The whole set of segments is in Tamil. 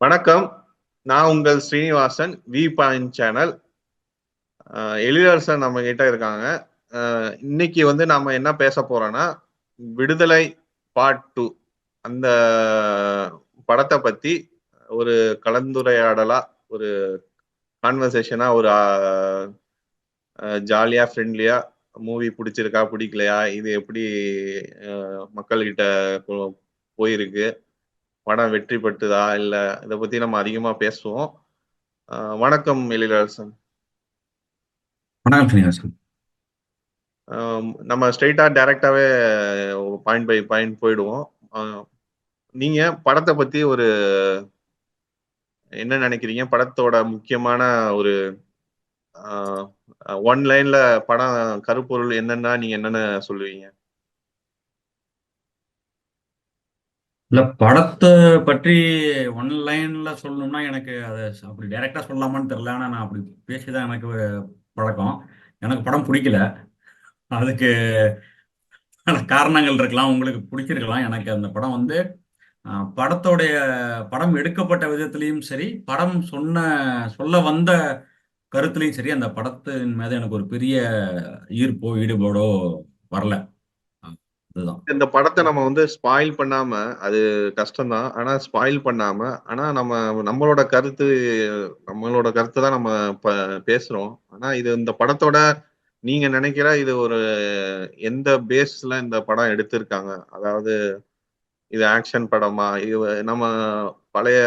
வணக்கம். நான் உங்கள் Srinivasan V point channel. Ezhilarasan நம்ம கிட்ட இருக்காங்க. இன்னைக்கு வந்து நாம என்ன பேச போறோம்னா, விடுதலை பார்ட் டூ அந்த படத்தை பத்தி ஒரு கலந்துரையாடலா, ஒரு கான்வர்சேஷனா, ஒரு ஜாலியா ஃப்ரெண்ட்லியா மூவி பிடிச்சிருக்கா பிடிக்கலையா, இது எப்படி மக்கள்கிட்ட போயிருக்கு, படம் வெற்றி பெற்றுதா இல்ல, இதை பத்தி நம்ம அதிகமா பேசுவோம். வணக்கம் எழிலரசன். வணக்கம் ஸ்ரீனிவாசன். நம்ம ஸ்ட்ரெயிட்டா டைரக்டாவே பாயிண்ட் பை பாயிண்ட் போயிடுவோம். அஹ், நீங்க படத்தை பத்தி ஒரு என்ன நினைக்கிறீங்க? படத்தோட முக்கியமான ஒரு ஒன் லைன்ல படம் கருப்பொருள் என்னன்னா நீங்க என்னன்னு சொல்லுவீங்க? இல்ல, படத்தை பற்றி ஒன்லைன்ல சொல்லணும்னா எனக்கு அதை அப்படி டைரக்டா சொல்லலாமான்னு தெரியல. ஆனா நான் அப்படி பேசிதான் எனக்கு பழக்கம். எனக்கு படம் பிடிக்கல. அதுக்கு பல காரணங்கள் இருக்கலாம். உங்களுக்கு பிடிச்சிருக்கலாம். எனக்கு அந்த படம் வந்து படத்தோடைய படம் எடுக்கப்பட்ட விதத்திலையும் சரி, படம் சொல்ல வந்த கருத்துலையும் சரி, அந்த படத்தின் மீது எனக்கு ஒரு பெரிய ஈர்ப்போ ஈடுபாடோ வரல. அதுதான். இந்த படத்தை நம்ம வந்து ஸ்பாயில் பண்ணாம, அது கஷ்டம்தான், ஆனா ஸ்பாயில் பண்ணாம, ஆனா நம்மளோட கருத்து நம்மளோட கருத்தை தான் நம்ம பேசுறோம். ஆனா இது இந்த படத்தோட நீங்க நினைக்கிற இது ஒரு எந்த பேஸ்ல இந்த படம் எடுத்திருக்காங்க? அதாவது இது ஆக்ஷன் படமா? இது நம்ம பழைய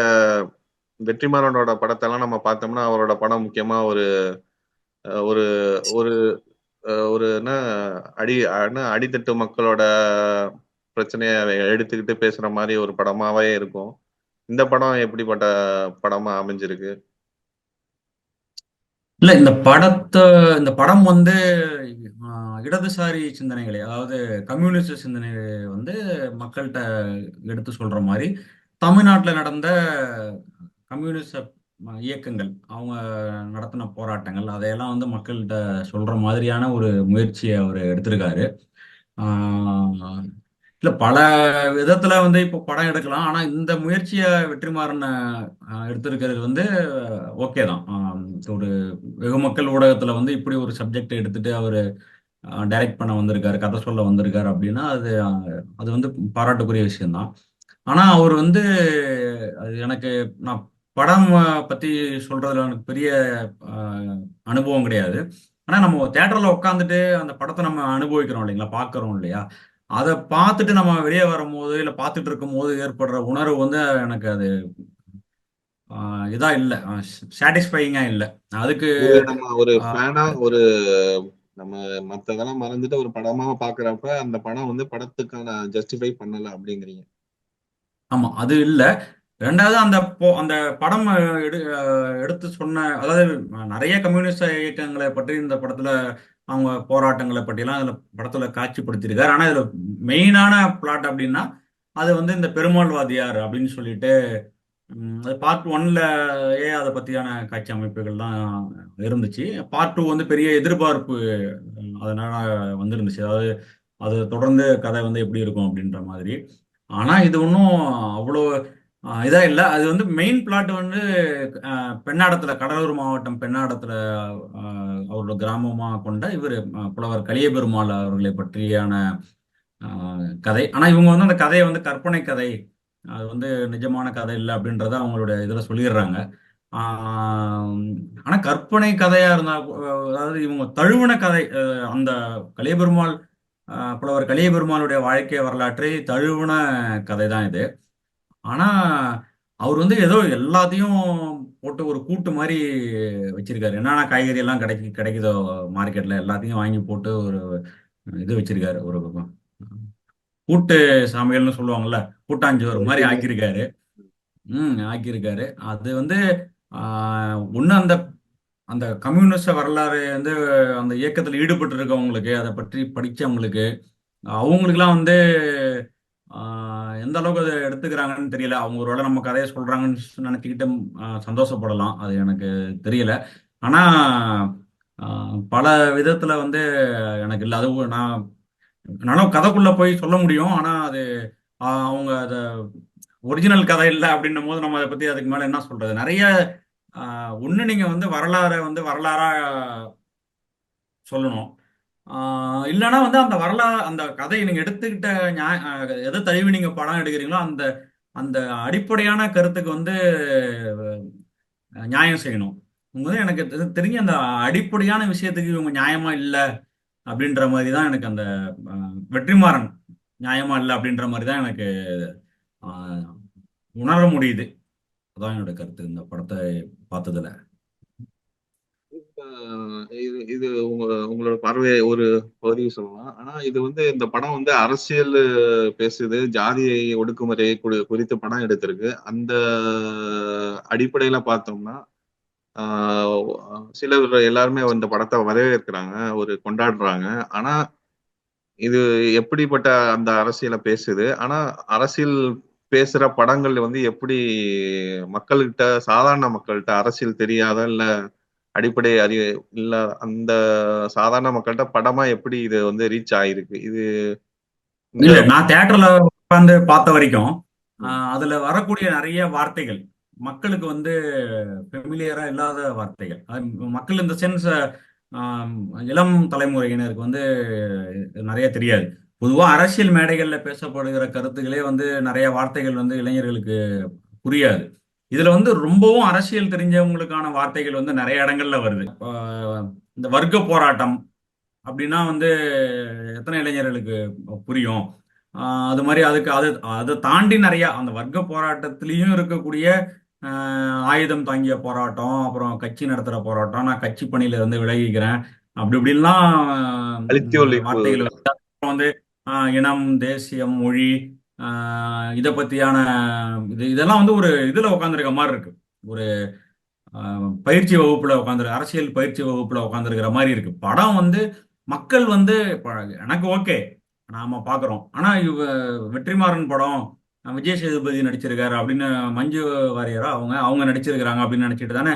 வெற்றிமாறனோட படத்தெல்லாம் நம்ம பார்த்தோம்னா, அவரோட படம் முக்கியமா ஒரு ஒரு ஒரு ஒரு என்ன அடித்தட்டு மக்களோட பிரச்சனைய எடுத்துக்கிட்டு பேசுற மாதிரி ஒரு படமாவே இருக்கும். இந்த படம் எப்படிப்பட்ட படமா அமைஞ்சிருக்கு? இல்ல, இந்த படம் வந்து இடதுசாரி சிந்தனைகளை, அதாவது கம்யூனிஸ்ட் சிந்தனைகளை வந்து மக்கள்கிட்ட எடுத்து சொல்ற மாதிரி, தமிழ்நாட்டில் நடந்த கம்யூனிஸ்ட இயக்கங்கள், அவங்க நடத்தின போராட்டங்கள், அதையெல்லாம் வந்து மக்கள்கிட்ட சொல்ற மாதிரியான ஒரு முயற்சியை அவர் எடுத்திருக்காரு. ஆஹ் இல்ல, பல விதத்துல வந்து இப்போ படம் எடுக்கலாம். ஆனா இந்த முயற்சியை வெற்றிமாறன் எடுத்திருக்கிறது வந்து ஓகே தான். ஒரு வெகு மக்கள் ஊடகத்துல வந்து இப்படி ஒரு சப்ஜெக்ட் எடுத்துட்டு அவர் டைரக்ட் பண்ண வந்திருக்காரு, கதை சொல்ல வந்திருக்காரு அப்படின்னா அது வந்து பாராட்டுக்குரிய விஷயம்தான். ஆனா அவர் வந்து அது எனக்கு நான் படம் பத்தி சொல்றதுல எனக்கு பெரிய அஹ், அனுபவம் கிடையாது. ஆனா நம்ம தியேட்டர்ல உட்காந்துட்டு அந்த படத்தை நம்ம அனுபவிக்கிறோம் இல்லைங்களா, பார்க்கறோம் இல்லையா, அதை பார்த்துட்டு நம்ம வெளியே வரும்போது இல்ல பார்த்துட்டு இருக்கும் போது ஏற்படுற உணர்வு வந்து எனக்கு அது இதா இல்லை, சாட்டிஸ்ஃபைங்கா இல்லை. அதுக்கு இது நம்ம ஒரு ஆஹ், ஃபேனா, ஒரு நம்ம மத்ததெல்லாம் மறந்துட்டு ஒரு படமா பாக்குறப்ப அந்த படம் வந்து படத்துக்கான ஜஸ்டிஃபை பண்ணல அப்படிங்கிறீங்க? ஆமா, அது இல்ல. ரெண்டாவது அந்த படம் எடுத்து சொன்ன, அதாவது நிறைய கம்யூனிஸ்ட் இயக்கங்களை பற்றி இந்த படத்துல, அவங்க போராட்டங்களை பற்றிலாம் அதுல படத்துல காட்சிப்படுத்தியிருக்காரு. ஆனா இதுல மெயினான பிளாட் அப்படின்னா அது வந்து இந்த பெருமாள்வாதியார் அப்படின்னு சொல்லிட்டு, அது பார்ட் ஒன்லயே அதை பத்தியான காட்சி அமைப்புகள் தான் இருந்துச்சு. பார்ட் டூ வந்து பெரிய எதிர்பார்ப்பு அதனால வந்துருந்துச்சு. அதாவது அது தொடர்ந்து கதை வந்து எப்படி இருக்கும் அப்படின்ற மாதிரி. ஆனா இது ஒன்றும் அவ்வளோ இதா இல்லை. அது வந்து மெயின் பிளாட் வந்து பெண்ணாடத்துல, கடலூர் மாவட்டம் பெண்ணாடத்துல அவரோட கிராமமா கொண்ட இவர் புலவர் கலியபெருமாள் அவர்களை பற்றியான கதை. ஆனா இவங்க வந்து அந்த கதையை வந்து கற்பனை கதை, அது வந்து நிஜமான கதை இல்லை அப்படின்றத அவங்களோட இதுல சொல்லிடுறாங்க. ஆஹ் ஆனா கற்பனை கதையா இருந்தா அதாவது இவங்க தழுவின கதை, அந்த கலியபெருமாள் புலவர் கலியபெருமாளுடைய வாழ்க்கை வரலாற்றை தழுவின கதை தான் இது. ஆனா அவர் வந்து ஏதோ எல்லாத்தையும் போட்டு ஒரு கூட்டு மாதிரி வச்சிருக்காரு. என்னென்ன காய்கறி எல்லாம் கிடைக்குதோ மார்க்கெட்ல எல்லாத்தையும் வாங்கி போட்டு ஒரு இது வச்சிருக்காரு. ஒரு கூட்டு சமையல்னு சொல்லுவாங்கல்ல, கூட்டாஞ்சோறு மாதிரி ரெசிபி. ஆக்கியிருக்காரு. ஆக்கியிருக்காரு. அது வந்து ஒண்ணு அந்த அந்த கம்யூனிஸ்ட வரலாறு வந்து அந்த இயக்கத்தில் ஈடுபட்டு இருக்கவங்களுக்கு, அதை பற்றி படிச்சவங்களுக்கு, அவங்களுக்குலாம் வந்து எந்த அளவுக்கு அதை எடுத்துக்கிறாங்கன்னு தெரியல. அவங்க ஒருவேளை நம்ம கதையை சொல்றாங்கன்னு நினைச்சுக்கிட்டு சந்தோஷப்படலாம், அது எனக்கு தெரியல. ஆனா பல விதத்துல வந்து எனக்கு இல்லை. அது நான் என்னால கதைக்குள்ள போய் சொல்ல முடியும். ஆனா அது அவங்க அதை ஒரிஜினல் கதை இல்லை அப்படின்னும் போது நம்ம அதை பத்தி அதுக்கு மேல என்ன சொல்றது? நிறைய ஒண்ணு நீங்க வந்து வரலாறை வந்து வரலாறா சொல்லணும். இல்லைன்னா வந்து அந்த வரலாறு அந்த கதையை நீங்க எடுத்துக்கிட்ட எதை தழுவி நீங்க படம் எடுக்கிறீங்களோ அந்த அந்த அடிப்படையான கருத்துக்கு வந்து நியாயம் செய்யணும். உங்க வந்து எனக்கு தெரிஞ்ச அந்த அடிப்படையான விஷயத்துக்கு இவங்க நியாயமா இல்லை அப்படின்ற மாதிரி தான் எனக்கு அந்த வெற்றிமாறன் நியாயமா இல்லை அப்படின்ற மாதிரி தான் எனக்கு ஆஹ், உணர முடியுது. அதான் என்னோட கருத்து இந்த படத்தை பார்த்ததுல. இது இது உங்களோட பார்வை ஒரு பகுதி சொல்லலாம். ஆனா இது வந்து இந்த படம் வந்து அரசியல் பேசுது, ஜாதியை ஒடுக்குமுறை குறித்து படம் எடுத்திருக்கு. அந்த அடிப்படையில பார்த்தோம்னா சிலர் எல்லாருமே இந்த படத்தை வரவேற்கிறாங்க, ஒரு கொண்டாடுறாங்க. ஆனா இது எப்படிப்பட்ட அந்த அரசியலை பேசுது? ஆனா அரசியல் பேசுற படங்கள் வந்து எப்படி மக்கள்கிட்ட, சாதாரண மக்கள்கிட்ட, அரசியல் தெரியாத இல்ல அடிப்படை அறிவு இல்ல அந்த சாதாரண மக்கள்கிட்ட படமா எப்படி இது வந்து ரீச் ஆயிருக்கு? இது இந்த இல்ல, நான் தியேட்டர்ல உட்கார்ந்து பார்த்த வரைக்கும் ம், அதுல வரக்கூடிய நிறைய வார்த்தைகள் மக்களுக்கு வந்து ஃபெமிலியரா இல்லாத வார்த்தைகள். மக்கள் இந்த சென்ஸ் இளம் தலைமுறையினருக்கு வந்து நிறைய தெரியாது. பொதுவா அரசியல் மேடைகள்ல பேசப்படுகிற கருத்துக்களே வந்து நிறைய வார்த்தைகள் வந்து இளைஞர்களுக்கு புரியாது. இதுல வந்து ரொம்பவும் அரசியல் தெரிஞ்சவங்களுக்கான வார்த்தைகள் வந்து நிறைய இடங்கள்ல வருது. இந்த வர்க்க போராட்டம் அப்படின்னா வந்து எத்தனை இளைஞர்களுக்கு புரியும்? அது மாதிரி அதுக்கு அதை தாண்டி நிறைய அந்த வர்க்க போராட்டத்திலையும் இருக்கக்கூடிய ஆயுதம் தாங்கிய போராட்டம், அப்புறம் கட்சி நடத்துற போராட்டம், நான் கட்சி பணியில இருந்து விலகிக்கிறேன், அப்படி இப்படின்லாம் அழித்து ஒழிப்பு. வார்த்தைகள் வந்து இனம், தேசியம், மொழி, இதை பத்தியான இதெல்லாம் வந்து ஒரு இதுல உட்காந்துருக்க மாதிரி இருக்கு. ஒரு பயிற்சி வகுப்புல உட்காந்துரு அரசியல் பயிற்சி வகுப்புல உட்காந்துருக்கிற மாதிரி இருக்கு படம் வந்து. மக்கள் வந்து எனக்கு ஓகே, நாம பாக்குறோம். ஆனா வெற்றிமாறன் படம் விஜய் சேதுபதி நடிச்சிருக்காரு அப்படின்னு, மஞ்சு வாரியரா அவங்க அவங்க நடிச்சிருக்கிறாங்க அப்படின்னு நினைச்சிட்டு தானே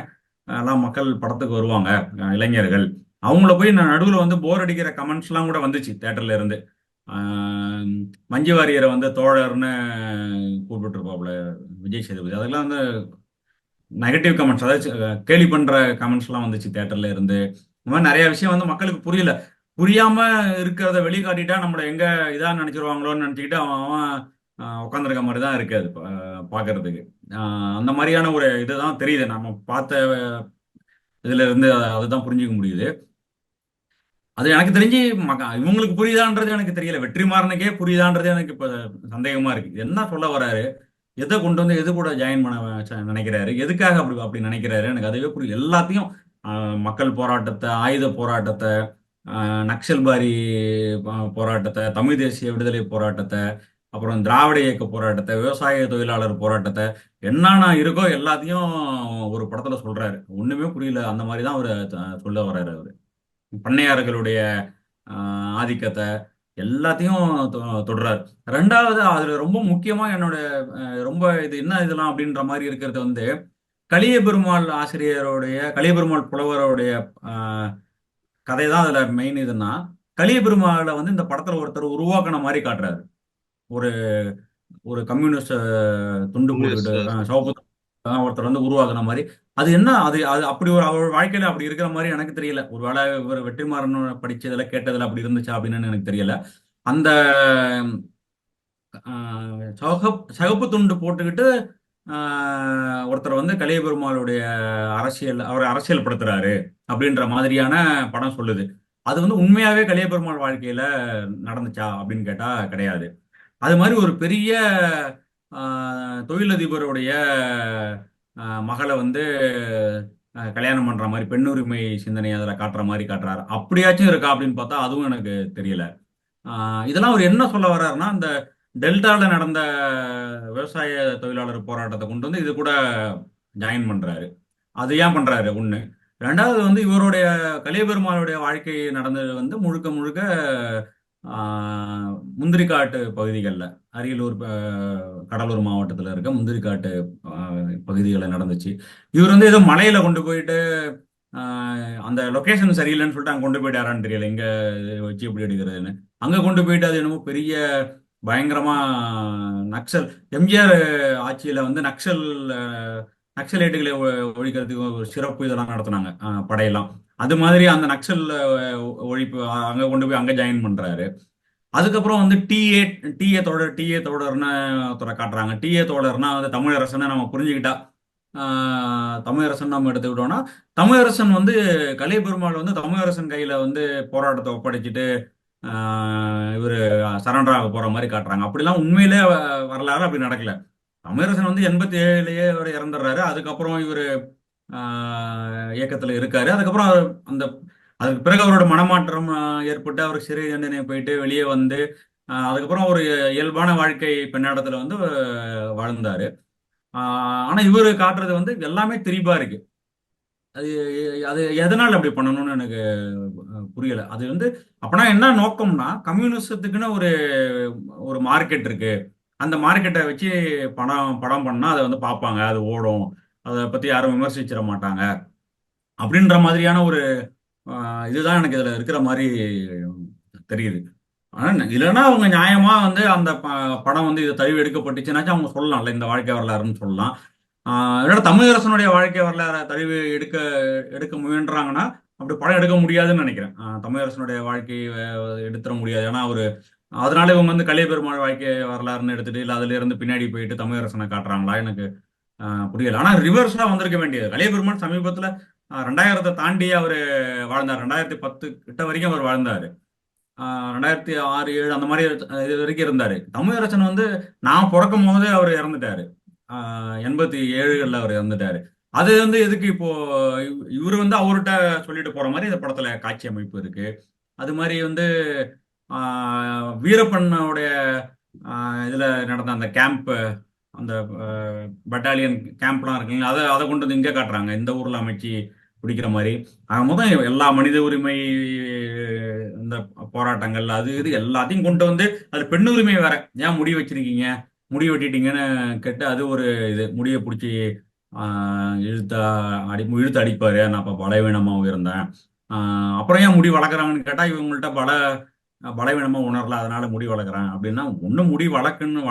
எல்லாம் மக்கள் படத்துக்கு வருவாங்க. இளைஞர்கள் அவங்கள போய் நான் நடுவில் வந்து போர் அடிக்கிற கமெண்ட்ஸ்லாம் கூட வந்துச்சு தேட்டர்ல இருந்து. ஆஹ் மஞ்சு வாரியரை வந்து தோழர்னு கூப்பிட்டு இருப்பாப்புல விஜய் சேதுபதி. அதெல்லாம் வந்து நெகட்டிவ் கமெண்ட்ஸ், அதாவது கேலி பண்ற கமெண்ட்ஸ்லாம் வந்துச்சு தேட்டர்ல இருந்து. இந்த மாதிரி நிறைய விஷயம் வந்து மக்களுக்கு புரியல. புரியாம இருக்கிறத வெளிக்காட்டிட்டா நம்மளை எங்க இதா நினைச்சிருவாங்களோன்னு நினைச்சுக்கிட்டு அவன் உட்காந்துருக்க மாதிரி தான் இருக்கு அது பார்க்கிறதுக்கு. அந்த மாதிரியான ஒரு இதுதான் தெரியுது நம்ம பார்த்த இதுல இருந்து அதுதான் புரிஞ்சுக்க முடியுது. அது எனக்கு தெரிஞ்சு இவங்களுக்கு புரியுதான்றது எனக்கு தெரியல. வெற்றிமாறனுக்கே புரியுதான்றது எனக்கு இப்ப சந்தேகமா இருக்கு. என்ன சொல்ல வராரு, எதை கொண்டு வந்து எது கூட ஜாயின் பண்ண நினைக்கிறாரு, எதுக்காக அப்படி அப்படி நினைக்கிறாரு, எனக்கு அதுவே புரியல. எல்லாத்தையும் மக்கள் போராட்டத்தை, ஆயுத போராட்டத்தை, நக்சல்பாரி போராட்டத்தை, தமிழ் தேசிய விடுதலை போராட்டத்தை, அப்புறம் திராவிட இயக்க போராட்டத்தை, விவசாய தொழிலாளர் போராட்டத்தை, என்னென்ன இருக்கோ எல்லாத்தையும் ஒரு படத்துல சொல்றாரு. ஒண்ணுமே புரியல. அந்த மாதிரி தான் அவர் சொல்ல வர்றாரு. அவரு பண்ணையார்களுடைய ஆதிக்கத்தை எல்லாத்தையும் தொடுறாரு. ரெண்டாவது அதுல ரொம்ப முக்கியமா என்னோட ரொம்ப இது என்ன இதெல்லாம் அப்படின்ற மாதிரி இருக்கிறது வந்து, கலிய பெருமாள் ஆசிரியருடைய, கலிய பெருமாள் புலவருடைய கதை தான் அதுல மெயின். இதுன்னா கலிய பெருமாளை வந்து இந்த படத்துல ஒருத்தர் உருவாக்குன மாதிரி காட்டுறாரு. ஒரு ஒரு கம்யூனிஸ்ட் துண்டு போட்டுக்கிட்டு சிவப்பு ஒருத்தர் வந்து உருவாக்குன மாதிரி. அது என்ன, அது அது அப்படி ஒரு அவர் வாழ்க்கையில அப்படி இருக்கிற மாதிரி எனக்கு தெரியல. ஒருவேளை இவர் வெற்றிமாறன் படிச்சதுல கேட்டதுல அப்படி இருந்துச்சா அப்படின்னு எனக்கு தெரியல. அந்த சகப்பு துண்டு போட்டுக்கிட்டு ஒருத்தர் வந்து கலிய பெருமாளுடைய அரசியல், அவரை அரசியல் படுத்துறாரு அப்படின்ற மாதிரியான படம் சொல்லுது. அது வந்து உண்மையாவே கலிய பெருமாள் வாழ்க்கையில நடந்துச்சா அப்படின்னு கேட்டா கிடையாது. அது மாதிரி ஒரு பெரிய தொழிலதிபருடைய மகளை வந்து கல்யாணம் பண்ற மாதிரி பெண்ணுரிமை சிந்தனை அதில் காட்டுற மாதிரி காட்டுறாரு. அப்படியாச்சும் இருக்கா அப்படின்னு பார்த்தா அதுவும் எனக்கு தெரியல. இதெல்லாம் அவர் என்ன சொல்ல வர்றாருன்னா, இந்த டெல்டால நடந்த விவசாய தொழிலாளர் போராட்டத்தை கொண்டு வந்து இது கூட ஜாயின் பண்றாரு. அது ஏன் பண்றாரு ஒண்ணு. ரெண்டாவது வந்து இவருடைய கலியபெருமாளுடைய வாழ்க்கை நடந்தது வந்து முழுக்க முழுக்க முந்திரிக்காட்டு பகுதிகளில், அரியலூர் கடலூர் மாவட்டத்தில் இருக்க முந்திரிக்காட்டு பகுதிகளில் நடந்துச்சு. இவர் வந்து ஏதோ மலையில கொண்டு போயிட்டு அந்த லொகேஷன் சரியில்லைன்னு சொல்லிட்டு அங்கே கொண்டு போயிட்டாரான்னு தெரியல, எங்க வச்சு எப்படி எடுக்கிறதுன்னு. அங்க கொண்டு போயிட்டு அது என்னமோ பெரிய பயங்கரமா நக்சல் எம்ஜிஆர் ஆட்சியில வந்து நக்சலைட்டுகளை ஒழிக்கிறதுக்கு ஒரு சிறப்பு இதெல்லாம் நடத்துனாங்க, படையெல்லாம். அது மாதிரி அந்த நக்சல் ஒழிப்பு அங்க கொண்டு போய் அங்க ஜாயின் பண்றாரு. அதுக்கப்புறம் வந்து டிஏ தோழர்னு ஒருத்தரை காட்டுறாங்க. டிஏ தோழர்னா வந்து தமிழரசனை நம்ம புரிஞ்சுக்கிட்டா, தமிழரசன் நம்ம எடுத்துக்கிட்டோம்னா, தமிழரசன் வந்து கலியபெருமாள் வந்து தமிழரசன் கையில வந்து போராட்டத்தை ஒப்படைச்சிட்டு இவர் சரண்டர் ஆக போற மாதிரி காட்டுறாங்க. அப்படிலாம் உண்மையிலே வரலாறு அப்படி நடக்கல. தமிழரசன் வந்து 87லயே அவர் இறந்துடுறாரு. அதுக்கப்புறம் இவர் இயக்கத்துல இருக்காரு. அதுக்கப்புறம் அந்த அதுக்கு பிறகு அவரோட மனமாற்றம் ஏற்பட்டு அவர் சிறை தண்டனை போயிட்டு வெளியே வந்து அதுக்கப்புறம் ஒரு இயல்பான வாழ்க்கை பெண்ணாடத்துல வந்து வாழ்ந்தாரு. ஆனா இவரு காட்டுறது வந்து எல்லாமே திரிபா இருக்கு. அது அது எதனால அப்படி பண்ணணும்னு எனக்கு புரியல. அது வந்து அப்பனா என்ன நோக்கம்னா, கம்யூனிசத்துக்குன்னு ஒரு ஒரு மார்க்கெட் இருக்கு. அந்த மார்க்கெட்டை வச்சு படம் படம் பண்ணா அதை வந்து பார்ப்பாங்க, அது ஓடும், அதை பத்தி யாரும் விமர்சிச்சிட மாட்டாங்க அப்படின்ற மாதிரியான ஒரு இதுதான் எனக்கு இதுல இருக்கிற மாதிரி தெரியுது. ஆனா இல்லைன்னா அவங்க நியாயமா வந்து அந்த படம் வந்து இதை தழுவி எடுக்கப்பட்டுச்சுன்னாச்சும் அவங்க சொல்லலாம்ல, இந்த வாழ்க்கை வரலாறுன்னு சொல்லலாம். இல்லைன்னா தமிழரசனுடைய வாழ்க்கை வரலாறு தழுவி எடுக்க எடுக்க முயன்றாங்கன்னா அப்படி படம் எடுக்க முடியாதுன்னு நினைக்கிறேன். தமிழரசனுடைய வாழ்க்கையை எடுத்துட முடியாது. ஏன்னா ஒரு அதனால இவங்க வந்து கலிய பெருமாள் வாழ்க்கை வரலாறுன்னு எடுத்துட்டு இல்லை அதுல இருந்து பின்னாடி போயிட்டு தமிழரசனை காட்டுறாங்களா எனக்கு புரியல. ஆனா ரிவர்ஸா வந்திருக்க வேண்டியது. கலிய பெருமாள் சமீபத்துல 2000 தாண்டி அவர் வாழ்ந்தார். 2010 கிட்ட வரைக்கும் அவர் வாழ்ந்தாரு. 2006 7 அந்த மாதிரி இது வரைக்கும் இருந்தாரு. தமிழரசன் வந்து நான் பிறக்கும் போதே அவர் இறந்துட்டாரு. 87களில் அவர் இறந்துட்டாரு. அது வந்து எதுக்கு இப்போ இவரு வந்து அவர்கிட்ட சொல்லிட்டு போற மாதிரி இந்த படத்துல காட்சி அமைப்பு இருக்கு. அது மாதிரி வந்து வீரப்பனுடைய இதுல நடந்த அந்த கேம்ப், அந்த பட்டாலியன் கேம்ப்லாம் இருக்குங்களா, அதை அதை கொண்டு வந்து இங்கே காட்டுறாங்க, இந்த ஊர்ல அமைச்சு பிடிக்கிற மாதிரி. மொத்தம் எல்லா மனித உரிமை இந்த போராட்டங்கள் அது இது எல்லாத்தையும் கொண்டு வந்து அது பெண் உரிமை வேற, ஏன் முடி வச்சிருக்கீங்க, முடி வெட்டிட்டீங்கன்னு கேட்டு அது ஒரு இது முடியை பிடிச்சி இழுத்த இழுத்து அடிப்பாரு, நான் அப்ப பலவீனமாவும் இருந்தேன். அப்புறம் ஏன் முடி வளர்க்குறாங்கன்னு கேட்டா இவங்கள்ட்ட பலவீனமா உணரல அதனால முடி வளர்க்குறேன் அப்படின்னா, ஒண்ணு முடி வளர்க்கணும்னு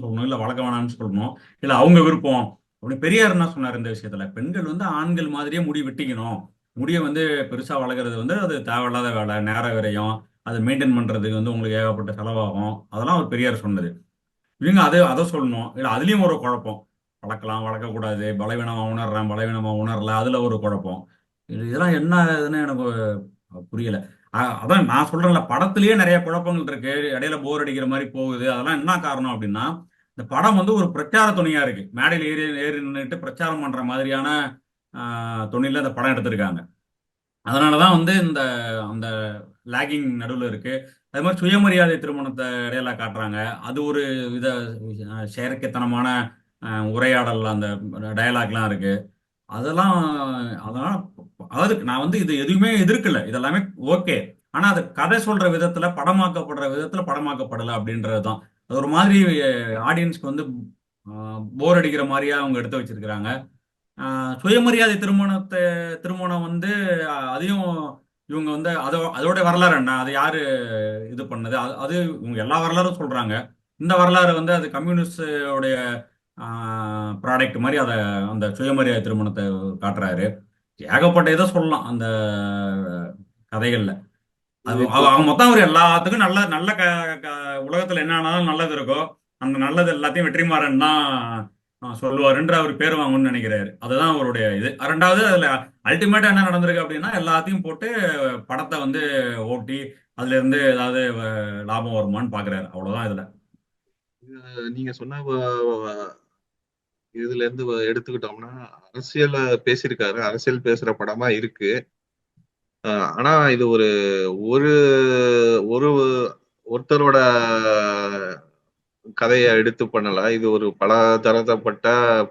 சொல்லணும், இல்ல வளர்க்க வேணாம்னு சொல்லணும், இல்ல அவங்க விருப்பம். அப்படி பெரியார் என்ன சொன்னார் இந்த விஷயத்துல, பெண்கள் வந்து ஆண்கள் மாதிரியே முடி வெட்டிக்கணும், முடியை வந்து பெருசா வளர்க்குறது வந்து அது தேவையில்லாத வேலை, நேர விரயம், அதை மெயின்டைன் பண்றதுக்கு வந்து உங்களுக்கு ஏகப்பட்ட செலவாகும், அதெல்லாம் ஒரு பெரியார் சொன்னது. இவங்க அதை சொல்லணும், இல்ல அதுலயும் ஒரு குழப்பம், வளர்க்கலாம் வளர்க்கக்கூடாது, பலவீனமா உணர்றேன் பலவீனமா உணரல, அதுல ஒரு குழப்பம். இதெல்லாம் என்ன இதுன்னு எனக்கு புரியல. அதான் நான் சொல்றேன்ல, படத்திலேயே நிறைய குழப்பங்கள் இருக்கு, இடையில போர் அடிக்கிற மாதிரி போகுது. அதெல்லாம் என்ன காரணம் அப்படின்னா, இந்த படம் வந்து ஒரு பிரச்சார துணியா இருக்கு. மேடையில் ஏறி ஏறி நின்றுட்டு பிரச்சாரம் பண்ற மாதிரியான துணியில இந்த படம் எடுத்திருக்காங்க. அதனாலதான் வந்து இந்த அந்த லேகிங் நடுவில் இருக்கு. அது மாதிரி சுயமரியாதை திருமணத்தை இடையில காட்டுறாங்க. அது ஒரு வித செயற்கைத்தனமான உரையாடல், அந்த டயலாக்லாம் இருக்கு. அதெல்லாம் அதெல்லாம் அதாவது நான் வந்து இது எதுவுமே எதிர்க்கல, இதெல்லாமே ஓகே. ஆனா அது கதை சொல்ற விதத்துல படமாக்கப்படுற விதத்துல படமாக்கப்படலை அப்படின்றதுதான். அது ஒரு மாதிரி ஆடியன்ஸ்க்கு வந்து போர் அடிக்கிற மாதிரியா அவங்க எடுத்து வச்சிருக்கிறாங்க. சுயமரியாதை திருமணம் வந்து அதையும் இவங்க வந்து அதோட வரலாறு என்ன, அது யாரு இது பண்ணது, அது இவங்க எல்லா வரலாறும் சொல்றாங்க. இந்த வரலாறு வந்து அது கம்யூனிஸ்டோடைய ப்ராடக்ட் மாதிரி அதை அந்த சுயமரியாதை திருமணத்தை காட்டுறாரு. ஏகப்பட்ட இதை சொல்லலாம் அந்த கதைகள்ல. அது இப்போ அவங்க மொத்தம் அவர் எல்லாத்துக்கும் நல்ல நல்ல உலகத்துல என்ன ஆனாலும் நல்லது இருக்கோ அந்த நல்லது எல்லாத்தையும் வெற்றிமாறன் தான் சொல்லுவாருன்ற அவர் பேர் வாங்கணும்னு நினைக்கிறாரு. அதுதான் அவருடைய இது. ரெண்டாவது அதுல அல்டிமேட்டா என்ன நடந்திருக்கு அப்படின்னா, எல்லாத்தையும் போட்டு படத்தை வந்து ஓட்டி அதுல இருந்து ஏதாவது லாபம் வருமான்னு பாக்குறாரு, அவ்வளவுதான் இதுல. நீங்க சொன்ன இதுல இருந்து எடுத்துக்கிட்டோம்னா அரசியல் பேசியிருக்காரு, அரசியல் பேசுற படமா இருக்கு. ஆனா இது ஒரு ஒரு ஒரு ஒருத்தரோட கதையை எடுத்து பண்ணல. இது ஒரு பல தரப்பட்ட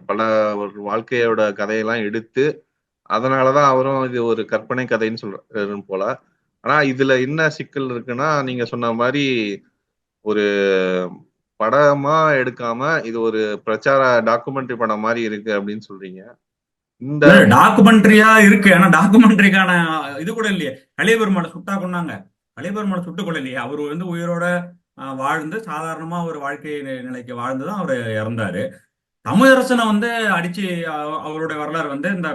பல ஒரு வாழ்க்கையோட கதையெல்லாம் எடுத்து, அதனாலதான் அவரும் இது ஒரு கற்பனை கதைன்னு சொல்றாரு போல. ஆனா இதுல என்ன சிக்கல் இருக்குன்னா, நீங்க சொன்ன மாதிரி ஒரு படமா எடுக்காம இது ஒரு பிரச்சார டாக்குமெண்ட்ரி படம் மாதிரி இருக்கு அப்படின்னு சொல்றீங்க. இந்த டாக்குமெண்ட்ரியா இருக்கு, ஆனா டாக்குமெண்ட்ரிக்கான இது கூட இல்லையே. கலியபெருமாளை சுட்டா கொண்டாங்க, கலியபெருமாளை சுட்டு கொள்ள இல்லையே, அவர் வந்து உயிரோட வாழ்ந்து சாதாரணமா ஒரு வாழ்க்கை நிலைக்கு வாழ்ந்து தான் அவர் இறந்தாரு. தமிழரசனை வந்து அடிச்சு அவருடைய வரலாறு வந்து இந்த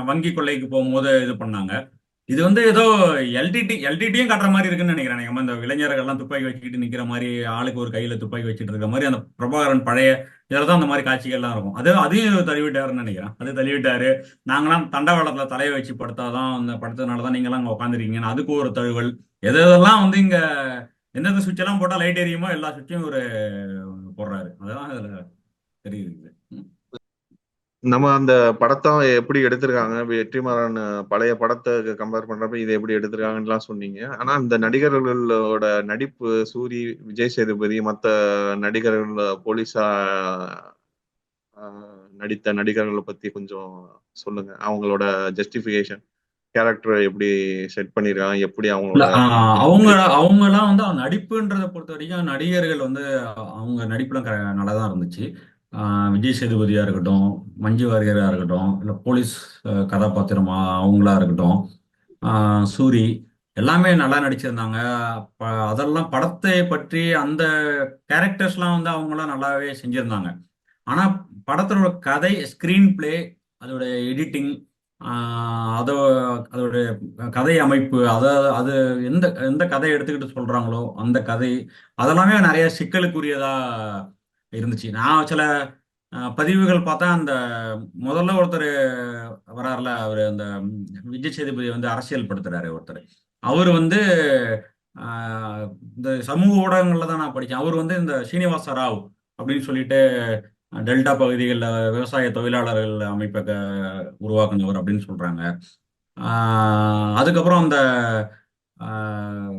வங்கி கொள்ளைக்கு போகும்போது இது பண்ணாங்க. இது வந்து ஏதோ எல்டிடியும் காட்டுற மாதிரி இருக்குன்னு நினைக்கிறேன். நம்ம இந்த இளைஞர்கள்லாம் துப்பாக்கி வச்சுக்கிட்டு நிக்கிற மாதிரி, ஆளுக்கு ஒரு கையில துப்பாக்கி வச்சுட்டு இருக்க மாதிரி அந்த பிரபாகரன் பழைய இதில் தான் அந்த மாதிரி காட்சிகள்லாம் இருக்கும். அதையும் தள்ளிவிட்டாருன்னு நினைக்கிறேன். அது தள்ளிவிட்டாரு. நாங்களாம் தண்டவாளத்துல தலையை வச்சு படுத்தாதான் அந்த படுத்ததுனால தான் நீங்களாம் அங்கே உட்காந்துருக்கீங்கன்னு அதுக்கு ஒரு தழுவல். எதெல்லாம் வந்து இங்க எந்தெந்த சுவிட்ச் எல்லாம் போட்டா லைட் எரியுமோ எல்லா சுவிட்சும் ஒரு போடுறாரு. அதெல்லாம் இதுல தெரியுது. ம். நம்ம அந்த படத்தை எப்படி எடுத்திருக்காங்க, வெற்றிமாறன் பழைய படத்தை கம்பேர் பண்றப்ப இதை எப்படி எடுத்திருக்காங்கன்னுலாம் சொன்னீங்க. ஆனா இந்த நடிகர்களோட நடிப்பு, சூரி, விஜய் சேதுபதி, மற்ற நடிகர்கள், போலீஸா நடித்த நடிகர்களை பத்தி கொஞ்சம் சொல்லுங்க. அவங்களோட ஜஸ்டிஃபிகேஷன், கேரக்டர் எப்படி செட் பண்ணிருக்காங்க, எப்படி இல்ல அவங்களோட அவங்க அவங்கலாம் வந்து நடிப்புன்றதை பொறுத்த வரைக்கும் நடிகர்கள் வந்து அவங்க நடிப்புலாம் நல்லா தான் இருந்துச்சு. விஜய் சேதுபதியா இருக்கட்டும், மஞ்சு வாரியரா இருக்கட்டும், இல்லை போலீஸ் கதாபாத்திரமா அவங்களா இருக்கட்டும், சூரி எல்லாமே நல்லா நடிச்சிருந்தாங்க. அதெல்லாம் படத்தை பற்றி அந்த கேரக்டர்ஸ்லாம் வந்து அவங்களாம் நல்லாவே செஞ்சிருந்தாங்க. ஆனா படத்தோட கதை, ஸ்கிரீன் பிளே, அதோட எடிட்டிங், அதோ அதோட கதை அமைப்பு, அது எந்த எந்த கதை எடுத்துக்கிட்டு சொல்றாங்களோ அந்த கதை அதெல்லாமே நிறைய சிக்கலுக்குரியதா இருந்துச்சு. நான் சில பதிவுகள் பார்த்தா அந்த முதல்ல ஒருத்தர் வராருல, அவர் அந்த விஜய் சேதுபதி வந்து அரசியல் படுத்துறாரு ஒருத்தர். அவர் வந்து இந்த சமூக ஊடகங்கள்ல தான் நான் படித்தேன். அவர் வந்து இந்த ஸ்ரீனிவாச ராவ் அப்படின்னு சொல்லிட்டு டெல்டா பகுதிகளில் விவசாய தொழிலாளர்கள் அமைப்பை உருவாக்குனவர் அப்படின்னு சொல்றாங்க. அதுக்கப்புறம் அந்த ஆஹ்,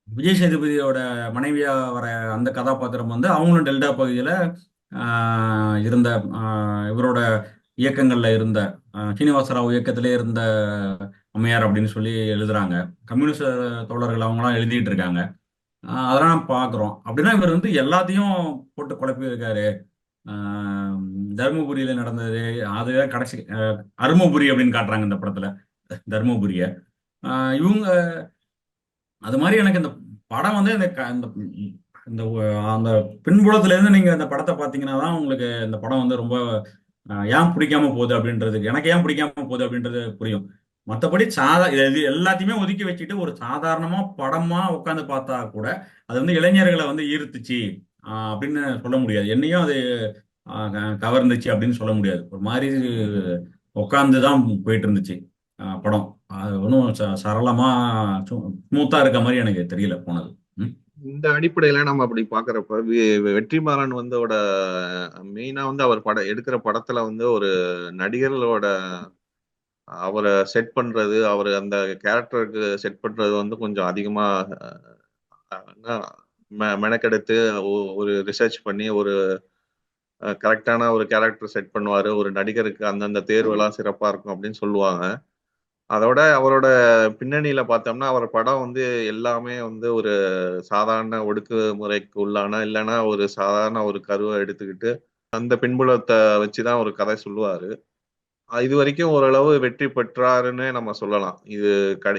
விஜய் சேதுபதியோட மனைவியா வர அந்த கதாபாத்திரம் வந்து அவங்களும் டெல்டா பகுதியில் இருந்த இவரோட இயக்கங்கள்ல இருந்த சீனிவாச ராவ் இயக்கத்திலே இருந்த அம்மையார் அப்படின்னு சொல்லி எழுதுறாங்க. கம்யூனிஸ்ட் தோழர்கள் அவங்களாம் எழுதிட்டு இருக்காங்க. அதெல்லாம் நம்ம பார்க்குறோம். அப்படின்னா இவர் வந்து எல்லாத்தையும் போட்டு குழப்பி இருக்காரு. ஆஹ் தருமபுரியில நடந்தது அது கடைசி அருமபுரி அப்படின்னு காட்டுறாங்க இந்த படத்துல, தருமபுரிய. இவங்க அது மாதிரி எனக்கு இந்த படம் வந்து இந்த அந்த பின்புலத்துல இருந்து நீங்க இந்த படத்தை பார்த்தீங்கன்னா தான் உங்களுக்கு இந்த படம் வந்து ரொம்ப ஏன் பிடிக்காம போகுது அப்படின்றதுக்கு, எனக்கு ஏன் பிடிக்காம போகுது அப்படின்றது புரியும். மற்றபடி இது எல்லாத்தையுமே ஒதுக்கி வச்சுட்டு ஒரு சாதாரணமா படமா உட்காந்து பார்த்தா கூட அது வந்து இளைஞர்களை வந்து ஈர்த்துச்சு அப்படின்னு சொல்ல முடியாது. என்னையும் அது கவர்ந்துச்சு அப்படின்னு சொல்ல முடியாது. ஒரு மாதிரி உட்காந்து தான் போயிட்டு இருந்துச்சு படம். அது ஒன்றும் சரளமா ஸ்மூத்தா இருக்க மாதிரி எனக்கு தெரியல போனது. ம். இந்த அடிப்படையில நம்ம அப்படி பாக்குறப்ப வெற்றிமாறன் வந்தோட மெயினா வந்து அவர் எடுக்கிற படத்துல வந்து ஒரு நடிகர்களோட அவரை செட் பண்றது, அவர் அந்த கேரக்டருக்கு செட் பண்றது வந்து கொஞ்சம் அதிகமா மெனக்கெடுத்து ஒரு ரிசர்ச் பண்ணி ஒரு கரெக்டான ஒரு கேரக்டர் செட் பண்ணுவாரு. ஒரு நடிகருக்கு அந்தந்த தேர்வு எல்லாம் சிறப்பா இருக்கும் அப்படின்னு சொல்லுவாங்க. அதோட அவரோட பின்னணியில பார்த்தோம்னா அவர் படம் வந்து எல்லாமே வந்து ஒரு சாதாரண ஒடுக்குமுறைக்கு உள்ளான, இல்லைன்னா ஒரு சாதாரண ஒரு கருவை எடுத்துக்கிட்டு அந்த பின்புலத்தை வச்சுதான் ஒரு கதை சொல்லுவாரு. இது வரைக்கும் ஓரளவு வெற்றி பெற்றாருன்னு நம்ம சொல்லலாம்.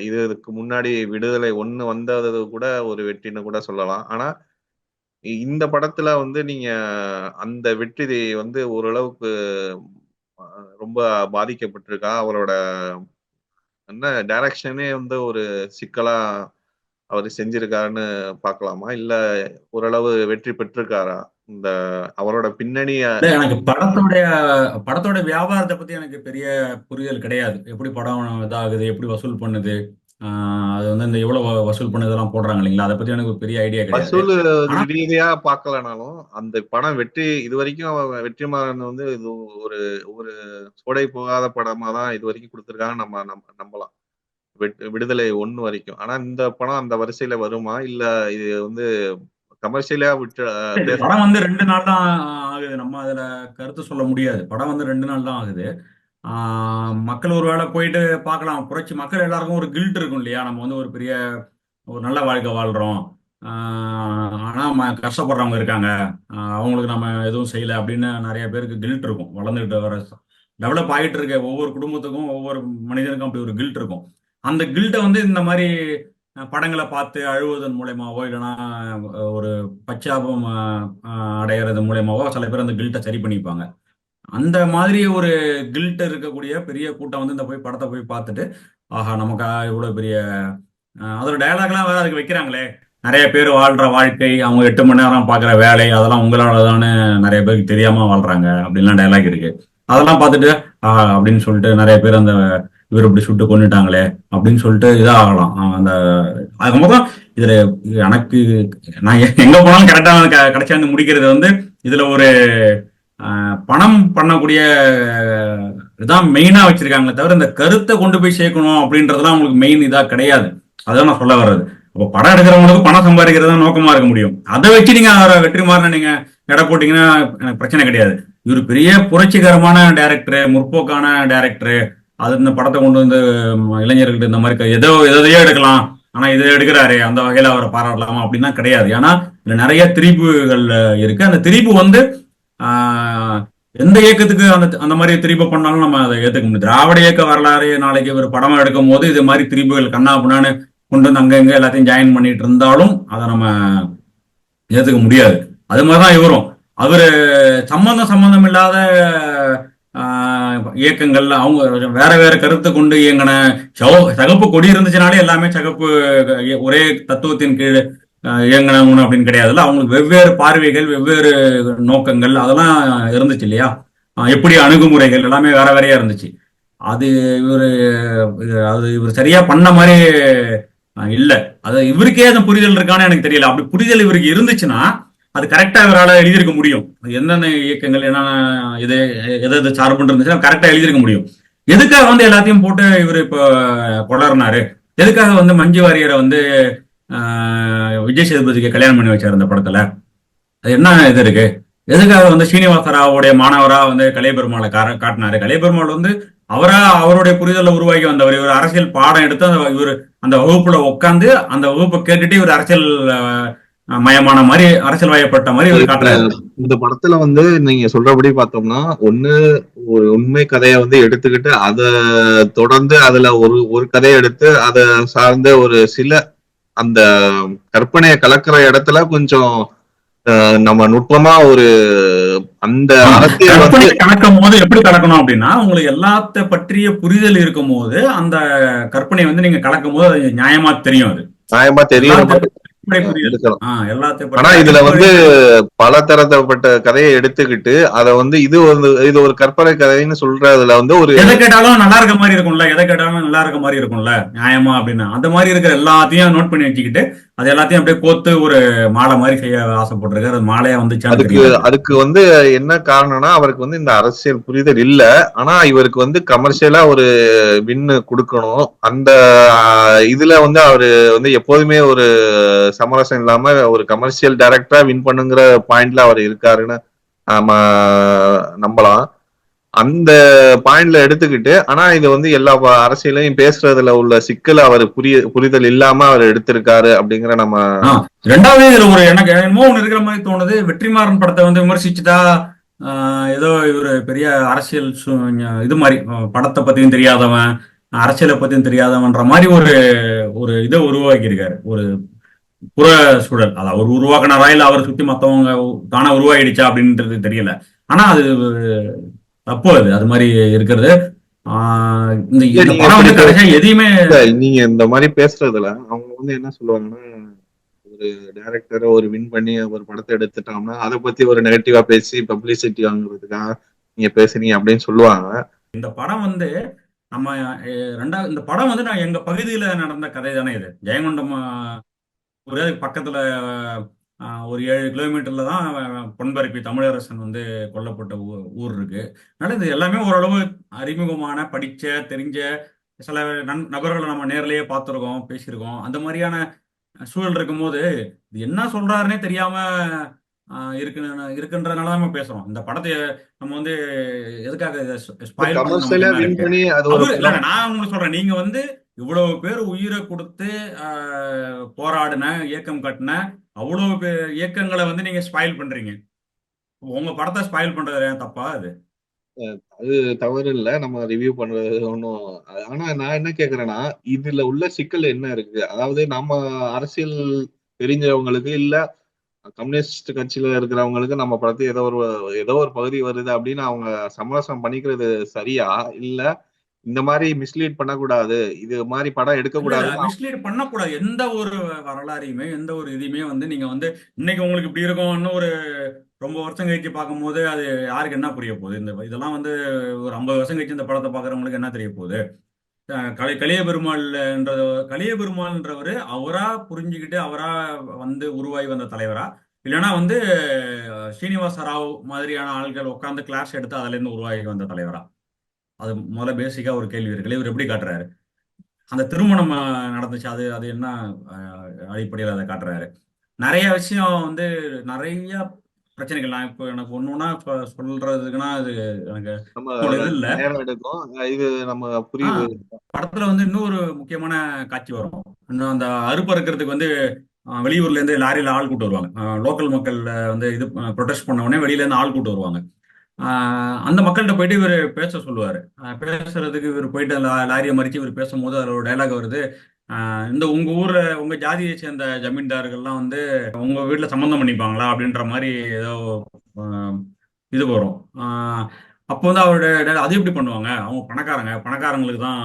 இதுக்கு முன்னாடி விடுதலை ஒண்ணு வந்தது கூட ஒரு வெற்றின்னு கூட சொல்லலாம். ஆனா இந்த படத்துல வந்து நீங்க அந்த வெற்றி வந்து ஓரளவுக்கு ரொம்ப பாதிக்கப்பட்டிருக்கா? அவரோட என்ன டைரக்ஷனே வந்து ஒரு சிக்கலா அவர் செஞ்சிருக்காருன்னு பார்க்கலாமா? இல்ல ஓரளவு வெற்றி பெற்றிருக்காரா? இந்த அவரோட பின்னணிய இல்ல, எனக்கு படத்தோட வியாபாரத்தை பத்தி எனக்கு பெரிய புரிதல் கிடையாது. எப்படி படம் இதாகுது, எப்படி வசூல் பண்ணுது, அது வந்து இந்த எவ்வளவு வசூல் பண்ணதெல்லாம் போடுறாங்க இல்லைங்களா, அதை பத்தி எனக்கு பெரிய ஐடியா கிடையாது. வசூல் ஆனா ரீதியா பார்க்கலனாலும் அந்த படம் வெற்றி இது வரைக்கும் வெற்றிமாறன் வந்து இது ஒரு ஒரு சோடை போகாத படமா தான் இது வரைக்கும் கொடுத்துருக்காங்க. நம்ம நம்பலாம். விடுதலை ஒண்ணு வரைக்கும். ஆனா இந்த படம் அந்த வரிசையில வருமா? இல்ல இது வந்து கமர்ஷியலா விட்டு இது பேச படம் வந்து 2 நாள் தான் ஆகுது. நம்ம அதுல கருத்து சொல்ல முடியாது. படம் வந்து 2 நாள் தான் ஆகுது. மக்கள் ஒரு வேளை போயிட்டு பார்க்கலாம். புரட்சி மக்கள் எல்லாருக்கும் ஒரு கில்ட் இருக்கும் இல்லையா, நம்ம வந்து ஒரு பெரிய ஒரு நல்ல வாழ்க்கை வாழ்றோம், ஆனா கஷ்டப்படுறவங்க இருக்காங்க, அவங்களுக்கு நம்ம எதுவும் செய்யல அப்படின்னு நிறைய பேருக்கு கில்ட் இருக்கும். வளர்ந்துகிட்டு வர டெவலப் ஆகிட்டு இருக்க ஒவ்வொரு குடும்பத்துக்கும் ஒவ்வொரு மனிதனுக்கும் அப்படி ஒரு கில்ட் இருக்கும். அந்த கில்ட்டை வந்து இந்த மாதிரி படங்களை பார்த்து அழுவதன் மூலயமாவோ இல்லைன்னா ஒரு பச்சாபம் அடையிறது மூலயமாவோ சில பேர் அந்த கில்ட்டை சரி பண்ணிப்பாங்க. அந்த மாதிரி ஒரு கில்ட் இருக்கக்கூடிய பெரிய கூட்டம் வந்து இந்த போய் படத்தை போய் பார்த்துட்டு, ஆஹா நமக்கா இவ்வளோ பெரிய அதோட டயலாக்லாம் வேற அதுக்கு வைக்கிறாங்களே, நிறைய பேர் வாழ்ற வாழ்க்கை, அவங்க 8 மணி நேரம் பார்க்குற வேலை, அதெல்லாம் உங்களால தானே நிறைய பேருக்கு தெரியாம வாழ்றாங்க அப்படின்லாம் டயலாக் இருக்கு. அதெல்லாம் பார்த்துட்டு ஆஹா அப்படின்னு சொல்லிட்டு நிறைய பேர் அந்த இவர் இப்படி சுட்டு கொண்டுட்டாங்களே அப்படின்னு சொல்லிட்டு இதாகலாம். அந்த அது மொத்தம் இதுல எனக்கு நான் எங்க போனாலும் கரெக்டா கடைசியா வந்து முடிக்கிறது வந்து இதுல ஒரு பணம் பண்ணக்கூடிய இதான் மெயினா வச்சிருக்காங்களே தவிர இந்த கருத்தை கொண்டு போய் சேர்க்கணும் அப்படின்றதுலாம் உங்களுக்கு மெயின் இதா கிடையாது. அதான் நான் சொல்ல வர்றது. அப்போ படம் எடுக்கிறவங்களுக்கு பணம் சம்பாதிக்கிறது தான் நோக்கமா இருக்க முடியும். அதை வச்சு நீங்க வெற்றிமாறனை நீங்க எடை போட்டீங்கன்னா எனக்கு பிரச்சனை கிடையாது. இவர் பெரிய புரட்சிகரமான டைரக்டர், முற்போக்கான டைரக்டர், அது இந்த படத்தை கொண்டு வந்து இளைஞர்கள்ட்ட இந்த மாதிரி எதையோ எடுக்கலாம், ஆனா இதை எடுக்கிறாரு அந்த வகையில அவரை பாராட்டலாமா அப்படின்னா கிடையாது. ஏன்னா இதுல நிறைய திரிப்புகள் இருக்கு. அந்த திரிப்பு வந்து எந்த இயக்கத்துக்கு அந்த அந்த மாதிரி திரிப்பு பண்ணாலும் நம்ம அதை ஏத்துக்க முடியும். திராவிட இயக்க வரலாறு நாளைக்கு ஒரு படம் எடுக்கும் போது இது மாதிரி திரிப்புகள் கண்ணா புண்ணான்னு கொண்டு வந்து அங்கங்க எல்லாத்தையும் ஜாயின் பண்ணிட்டு இருந்தாலும் அதை நம்ம ஏத்துக்க முடியாது. அது மாதிரிதான் இவரும். அவரு சம்பந்தம் இல்லாத இயக்கங்கள், அவங்க வேற வேற கருத்தை கொண்டு இயங்கின சகப்பு கொடி இருந்துச்சுனாலே எல்லாமே சகப்பு ஒரே தத்துவத்தின் கீழ் இயங்கினவங்க அப்படின்னு கிடையாதுல்ல. அவங்களுக்கு வெவ்வேறு பார்வைகள், வெவ்வேறு நோக்கங்கள் அதெல்லாம் இருந்துச்சு இல்லையா. எப்படி அணுகுமுறைகள் எல்லாமே வேற வேறையா இருந்துச்சு. அது இவரு அது இவர் சரியா பண்ண மாதிரி இல்ல. அது இவருக்கே அந்த புரிதல் இருக்கான்னு எனக்கு தெரியல. அப்படி புரிதல் இவருக்கு இருந்துச்சுன்னா அது கரெக்டா இவரால் எழுதியிருக்க முடியும். என்னென்ன இயக்கங்கள் என்னென்ன இது எது சார்புன்னு இருந்துச்சுன்னா கரெக்டா எழுதியிருக்க முடியும். எதுக்காக வந்து எல்லாத்தையும் போட்டு இவர் இப்போ கொளறினாரு? எதுக்காக வந்து மஞ்சு வாரியரை வந்து விஜய் சேதுபதிக்கு கல்யாணம் பண்ணி வச்சார் அந்த படத்துல? அது என்ன இது இருக்கு? எதுக்காக வந்து ஸ்ரீனிவாச ராவுடைய மாணவரா வந்து கலைபெருமாளை காட்டினாரு? கலைபெருமாள் வந்து அவருடைய புரிதல உருவாக்கி வந்தவர். இவர் அரசியல் பாடம் எடுத்து இவர் அந்த வகுப்புல உட்காந்து அந்த வகுப்பை கேட்டுட்டு இவர் அரசியல் மயமான மாதிரி, அரசியல் வயப்பட்ட மாதிரி இவர் காட்டுறாரு. இந்த படத்துல வந்து நீங்க சொல்றபடி பார்த்தோம்னா, ஒண்ணு ஒரு உண்மை கதையை வந்து எடுத்துக்கிட்டு அதை தொடர்ந்து அதுல ஒரு கதையை எடுத்து அதை சார்ந்த ஒரு சில அந்த கற்பனையை கலக்கிற இடத்துல கொஞ்சம் நம்ம நுட்பமா ஒரு அந்த அரசியல் வந்து கலக்கும் போது எப்படி கலக்கணும் அப்படின்னா, உங்களுக்கு எல்லாத்த பற்றிய புரிதல் இருக்கும் போது அந்த கற்பனை வந்து நீங்க கலக்கும் போது அது நியாயமா தெரியும். அது நியாயமா தெரியும். ஆனா இதுல வந்து பல தரப்பட்ட கதையை எடுத்துக்கிட்டு அதை வந்து இது ஒரு கற்பனை கதைன்னு சொல்றதுல வந்து ஒரு எதை கேட்டாலும் நல்லா இருக்க மாதிரி இருக்கும்ல, எதை கேட்டாலும் நல்லா இருக்க மாதிரி இருக்கும்ல நியாயமா அப்படின்னு அந்த மாதிரி இருக்கிற எல்லாத்தையும் நோட் பண்ணி வச்சுக்கிட்டு அது எல்லாத்தையும் அப்படியே கோத்து ஒரு மாலை மாதிரி செய்ய ஆசைப்பட்டிருக்காரு. மாலையா வந்து அதுக்கு வந்து என்ன காரணம்னா, அவருக்கு வந்து இந்த அரசியல் புரிதல் இல்ல. ஆனா இவருக்கு வந்து கமர்ஷியலா ஒரு வின்னு கொடுக்கணும். அந்த இதுல வந்து அவரு வந்து எப்போதுமே ஒரு சமரசம் இல்லாம ஒரு கமர்ஷியல் டைரக்டரா வின் பண்ணுங்கிற பாயிண்ட்ல அவர் இருக்காருன்னு நாம நம்பலாம். அந்த பாயிண்ட்ல எடுத்துக்கிட்டு, ஆனா இது வந்து எல்லா அரசியலையும் பேசுறதுல உள்ள சிக்கல் அவர் புரிதல் இல்லாம அவர் எடுத்திருக்காரு அப்படிங்கிற நம்ம. ரெண்டாவது இதுல ஒரு எனக்கு என்னமோ ஒண்ணு இருக்கிற மாதிரி தோணுது. வெற்றிமாறன் படத்தை வந்து விமர்சிச்சுட்டா ஏதோ இவர் பெரிய அரசியல் இது மாதிரி படத்தை பத்தியும் தெரியாதவன், அரசியலை பத்தியும் தெரியாதவன்ற மாதிரி ஒரு ஒரு இதை உருவாக்கி இருக்காரு. ஒரு புற சூழல் அதை அவர் உருவாக்கினாரா இல்ல அவர் சுத்தி மத்தவங்க தானே உருவாகிடுச்சா அப்படின்றது தெரியல. ஆனா அது தப்பு. அது மாதிரி இருக்கிறது. இந்த படம் வந்து கடைசியா எதையுமே நீங்க இந்த மாதிரி பேசுறதுல அவங்க வந்து என்ன சொல்லுவாங்கன்னா, ஒரு டைரக்டரை ஒரு வின் பண்ணி ஒரு படத்தை எடுத்துட்டோம்னா அதை பத்தி ஒரு நெகட்டிவா பேசி பப்ளிசிட்டி வாங்குறதுக்காக நீங்க பேசுறீங்க அப்படின்னு சொல்லுவாங்க. இந்த படம் வந்து நம்ம இந்த படம் வந்து நான் எங்க பகுதியில நடந்த கதை தானே. இது ஜெயங்கொண்டம் ஒரே பக்கத்துல ஒரு 7 கிலோமீட்டர்ல தான் பொன்பரப்பி தமிழரசன் வந்து கொல்லப்பட்ட ஊர் இருக்கு. அதனால இது எல்லாமே ஓரளவு அறிமுகமான, படிச்ச, தெரிஞ்ச சில நபர்களை நம்ம நேர்லயே பார்த்துருக்கோம், பேசியிருக்கோம். அந்த மாதிரியான சூழல் இருக்கும்போது இது என்ன சொல்றாருன்னே தெரியாம இருக்குன்றதுனால நம்ம பேசுறோம். இந்த படத்தை நம்ம வந்து எதுக்காக நான் உங்களுக்கு சொல்றேன், நீங்க வந்து இவ்வளவு பேர் உயிரை கொடுத்து போராடின, இயக்கம் கட்டின அவ்வளவு இயக்கங்களை வந்து நீங்க ஸ்பாயில் பண்றீங்க. உங்க படத்தை ஸ்பாயில் பண்றது தப்பா? அது அது தவறு இல்ல. நம்ம ரிவ்யூ பண்றது ஒண்ணும். ஆனா நான் என்ன கேட்கிறேன்னா, இதுல உள்ள சிக்கல் என்ன இருக்கு? அதாவது நம்ம அரசியல் தெரிஞ்சவங்களுக்கு, இல்ல கம்யூனிஸ்ட் கட்சியில இருக்கிறவங்களுக்கு நம்ம படத்தை ஏதோ ஒரு பகுதி வருது அப்படின்னு அவங்க சமரசம் பண்ணிக்கிறது சரியா? இல்ல இந்த மாரி மிஸ்லீட் பண்ணக்கூடாது. இது மாரி படம் இல்ல இல்ல எடுக்கக்கூடாதுன்னு மிஸ்லீட் பண்ணக்கூடாது. எந்த ஒரு வரலாறையுமே எந்த ஒரு இதையுமே வந்து நீங்க வந்து இன்னைக்கு உங்களுக்கு இப்படி இருக்கும், இன்னும் ஒரு ரொம்ப வருஷம் கழிச்சு பார்க்கும்போது அது யாருக்கு என்ன புரிய போகுது? இந்த இதெல்லாம் வந்து ஒரு 50 வருஷம் கழிச்சு இந்த படத்தை பார்க்குறவங்களுக்கு என்ன தெரிய போகுது? கலிய பெருமாள் என்ற கலிய பெருமாள்ன்றவர் அவரா புரிஞ்சுக்கிட்டு அவரா வந்து உருவாகி வந்த தலைவரா, இல்லைன்னா வந்து ஸ்ரீனிவாச ராவ் மாதிரியான ஆட்கள் உட்கார்ந்து கிளாஸ் எடுத்து அதுல இருந்து உருவாகி வந்த தலைவரா? அது முதல்ல பேசிக்கா ஒரு கேள்வி இருக்கு. இவர் எப்படி காட்டுறாரு அந்த திருமணம் நடந்துச்சு, அது அது என்ன அடிப்படையில் அதை காட்டுறாரு? நிறைய விஷயம் வந்து நிறைய பிரச்சனைகள். நான் இப்போ எனக்கு ஒன்று ஒன்றா இப்போ சொல்றதுக்குன்னா அது எனக்கு நம்ம அவ்வளோ இது இல்லை. நேரம் எடுக்கும். இது நம்ம ஆ புரியுது. படத்துல வந்து இன்னொரு முக்கியமான காட்சி வரும். இன்னும் அந்த அறுப்பறுக்கிறதுக்கு வந்து வெளியூர்ல இருந்து லாரியில ஆள் கூட்டு வருவாங்க. லோக்கல் மக்கள் வந்து இது ப்ரொடெஸ்ட் பண்ண உடனே வெளியில இருந்து ஆள் கூட்டு வருவாங்க. அந்த மக்கள்கிட்ட போயிட்டு இவர் பேச சொல்லுவாரு. பேசுறதுக்கு இவர் போயிட்டு லாரியை மறிச்சு இவர் பேசும்போது அதில் ஒரு டைலாக் வருது. இந்த உங்க ஊர்ல உங்க ஜாதியை சேர்ந்த ஜமீன்தார்கள்லாம் வந்து உங்க வீட்டுல சம்மந்தம் பண்ணிப்பாங்களா அப்படின்ற மாதிரி ஏதோ ஆஹ், இது வரும். அப்போ வந்து அவருடைய அது எப்படி பண்ணுவாங்க, அவங்க பணக்காரங்க, பணக்காரங்களுக்கு தான்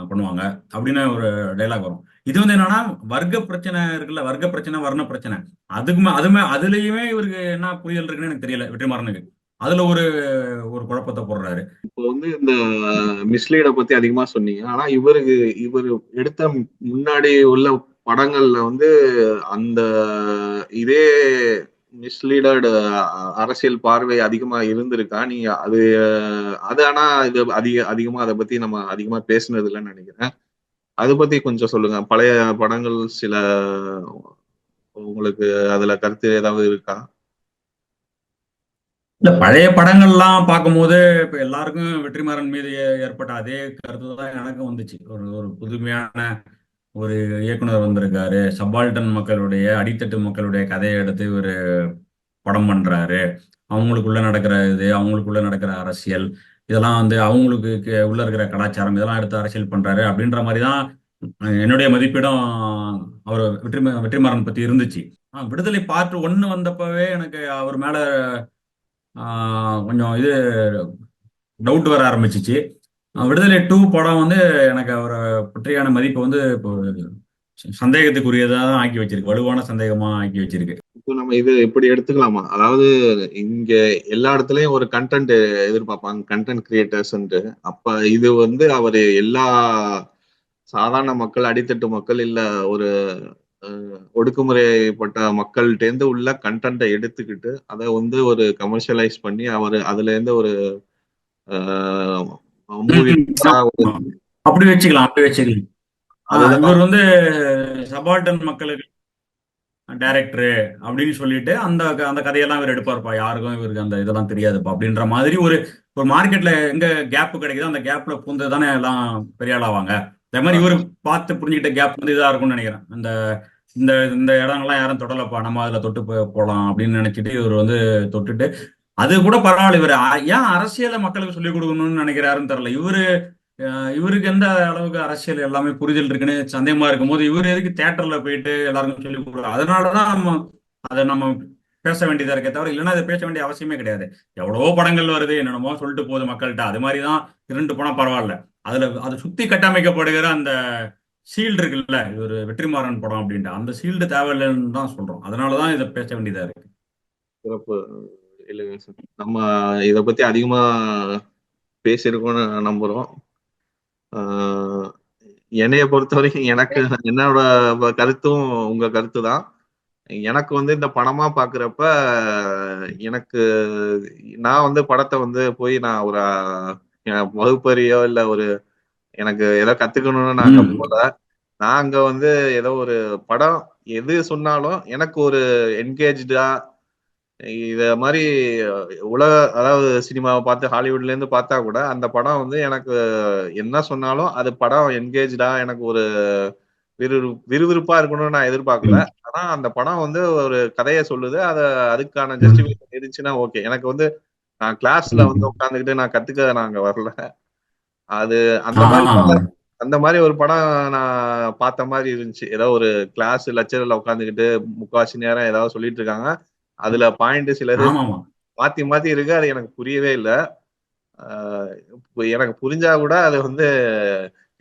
பண்ணுவாங்க அப்படின்னு ஒரு டைலாக் வரும். இது வந்து என்னன்னா வர்க்க பிரச்சனை இருக்குல்ல, வர்க்க பிரச்சனை, வர்ண பிரச்சனை. அதுமே அதுலயுமே இவருக்கு என்ன புரிதல் இருக்குன்னு எனக்கு தெரியல வெற்றிமாறனுக்கு. அதுல ஒரு ஒரு குழப்பத்தை போடுறாரு. இப்போ வந்து இந்த மிஸ்லீட பத்தி அதிகமா சொன்னீங்க. ஆனா இவரு எடுத்த முன்னாடி உள்ள படங்கள்ல வந்து அந்த இதே மிஸ்லீடட் அரசியல் பார்வை அதிகமா இருந்திருக்கா? நீங்க அது அது ஆனா இது அதிகமா அத பத்தி நம்ம அதிகமா பேசுனது இல்லைன்னு நினைக்கிறேன். அது பத்தி கொஞ்சம் சொல்லுங்க. பழைய படங்கள் சில உங்களுக்கு அதுல கருத்து ஏதாவது இருக்கா? இல்ல பழைய படங்கள்லாம் பார்க்கும்போது இப்ப எல்லாருக்கும் வெற்றிமாறன் மீது ஏற்பட்ட அதே கருத்து தான் எனக்கும் வந்துச்சு. ஒரு ஒரு புதுமையான ஒரு இயக்குனர் வந்திருக்காரு, சபால்டன் மக்களுடைய அடித்தட்டு மக்களுடைய கதையை எடுத்து ஒரு படம் பண்றாரு. அவங்களுக்குள்ள நடக்கிற இது, அவங்களுக்குள்ள நடக்கிற அரசியல், இதெல்லாம் வந்து அவங்களுக்கு உள்ள இருக்கிற கலாச்சாரம், இதெல்லாம் எடுத்து அரசியல் பண்றாரு அப்படின்ற மாதிரி தான் என்னுடைய மதிப்பீடும் அவர் வெற்றிமாறன் பத்தி இருந்துச்சு. விடுதலை பார்ட் 1 வந்தப்பவே எனக்கு அவர் மேல கொஞ்சம் இது டவுட் வர ஆரம்பிச்சிச்சு. விடுதலை 2 படம் வந்து எனக்கு அவரை பற்றியான மதிப்பை வந்து இப்போ சந்தேகத்துக்குரியதா தான் ஆக்கி வச்சிருக்கு, வலுவான சந்தேகமா ஆக்கி வச்சிருக்கு. இப்போ நம்ம இது இப்படி எடுத்துக்கலாமா? அதாவது இங்க எல்லா இடத்துலயும் ஒரு கண்டென்ட் எதிர்பார்ப்பாங்க, கண்டென்ட் கிரியேட்டர்ஸ்ன்ட்டு. அப்ப இது வந்து அவரு எல்லா சாதாரண மக்கள், அடித்தட்டு மக்கள், இல்ல ஒரு ஒடுக்குமுறைப்பட்ட மக்கள்கிட்டேருந்து உள்ள கண்டென்ட்டை எடுத்துக்கிட்டு அதை வந்து ஒரு கமர்ஷியலைஸ் பண்ணி அவர் அதுல இருந்து ஒரு மூவி ம், ஆமா. அப்படி வச்சுக்கலாம், அப்படி வச்சுக்கலாம். அதுதான். இவர் வந்து சபால்டன் மக்களுக்கு டைரக்டரு அப்படின்னு சொல்லிட்டு அந்த அந்த கதையெல்லாம் இவர் எடுப்பார்ப்பா, யாருக்கும் இவருக்கு அந்த இதெல்லாம் தெரியாதுப்பா அப்படின்ற மாதிரி ஒரு ஒரு மார்க்கெட்ல எங்க கேப் கிடைக்குதோ அந்த கேப்ல பூந்து தானே எல்லாம் பெரிய ஆளாவாங்க. அதே மாதிரி இவர் பார்த்து புரிஞ்சுக்கிட்ட கேப் வந்து இதா இருக்கும்னு நினைக்கிறேன். இந்த இந்த இந்த இடங்கள்லாம் யாரும் தொடலப்பா, நம்ம அதுல தொட்டு போலாம் அப்படின்னு நினைச்சிட்டு இவர் வந்து தொட்டுட்டு அது கூட பரவாயில்ல. இவர் ஏன் அரசியலை மக்களுக்கு சொல்லிக் கொடுக்கணும்னு நினைக்கிறாருன்னு தெரியல. இவருக்கு எந்த அளவுக்கு அரசியல் எல்லாமே புரிதல் இருக்குன்னு சந்தேகமா இருக்கும்போது இவர் எதுக்கு தியேட்டர்ல போயிட்டு எல்லாருக்கும் சொல்லி கொடுக்குறாரு? அதனாலதான் அதை நம்ம பேச வேண்டியதா இருக்கே தவிர, இல்லைன்னா அதை பேச வேண்டிய அவசியமே கிடையாது. எவ்வளவோ படங்கள் வருது, என்னென்னமோ சொல்லிட்டு போகுது மக்கள்கிட்ட. அது மாதிரிதான் இரண்டு படம் பரவாயில்ல. அதுல அது சுத்தி கட்டமைக்கப்படுகிற அந்த ஷீல்டு இருக்குல்ல, இது ஒரு வெற்றிமாறன் படம் அப்படின்ட்டு அந்த ஷீல்டு தேவையில்லைன்னு தான் சொல்றோம். அதனாலதான் இதை பேச வேண்டியதா இருக்கு. சிறப்பு. இல்லைங்க சார், நம்ம இத பத்தி அதிகமா பேசியிருக்கோம்னு நம்புறோம். ஆஹ் என்னைய பொறுத்த வரைக்கும் எனக்கு என்னோட கருத்தும் உங்க கருத்து தான். எனக்கு வந்து இந்த படமா பாக்குறப்ப எனக்கு நான் வந்து படத்தை வந்து போய் நான் ஒரு வகுப்பறையோ இல்ல ஒரு எனக்கு ஏதோ கத்துக்கணும்னு நான் அங்க ம். போல. நான் அங்க வந்து ஏதோ ஒரு படம் எது சொன்னாலும் எனக்கு ஒரு என்கேஜா இத மாதிரி உலக, அதாவது சினிமாவை பார்த்து ஹாலிவுட்ல இருந்து பார்த்தா கூட அந்த படம் வந்து எனக்கு என்ன சொன்னாலும் அது படம் என்கேஜா எனக்கு ஒரு விறுவிறுப்பா இருக்கணும்னு நான் எதிர்பார்க்கல. ம். ஆனா அந்த படம் வந்து ஒரு கதையை சொல்லுது. அதுக்கான ம். ஜஸ்டிபிகேஷன் இருந்துச்சுன்னா ஓகே. எனக்கு வந்து நான் கிளாஸ்ல வந்து ம். உட்காந்துக்கிட்டு நான் கத்துக்க நாங்க வரல. அது அந்த மாதிரி ஆ. படம், அந்த மாதிரி ஒரு படம் நான் பார்த்த மாதிரி இருந்துச்சு. ஏதோ ஒரு கிளாஸ் லெக்சர்ல உட்காந்துக்கிட்டு முக்காவாசி நேரம் ஏதாவது சொல்லிட்டு இருக்காங்க. அதுல பாயிண்ட் சிலது ஆமாமா. மாத்தி மாத்தி இருக்கு. அது எனக்கு புரியவே இல்ல. எனக்கு புரிஞ்சா கூட அது வந்து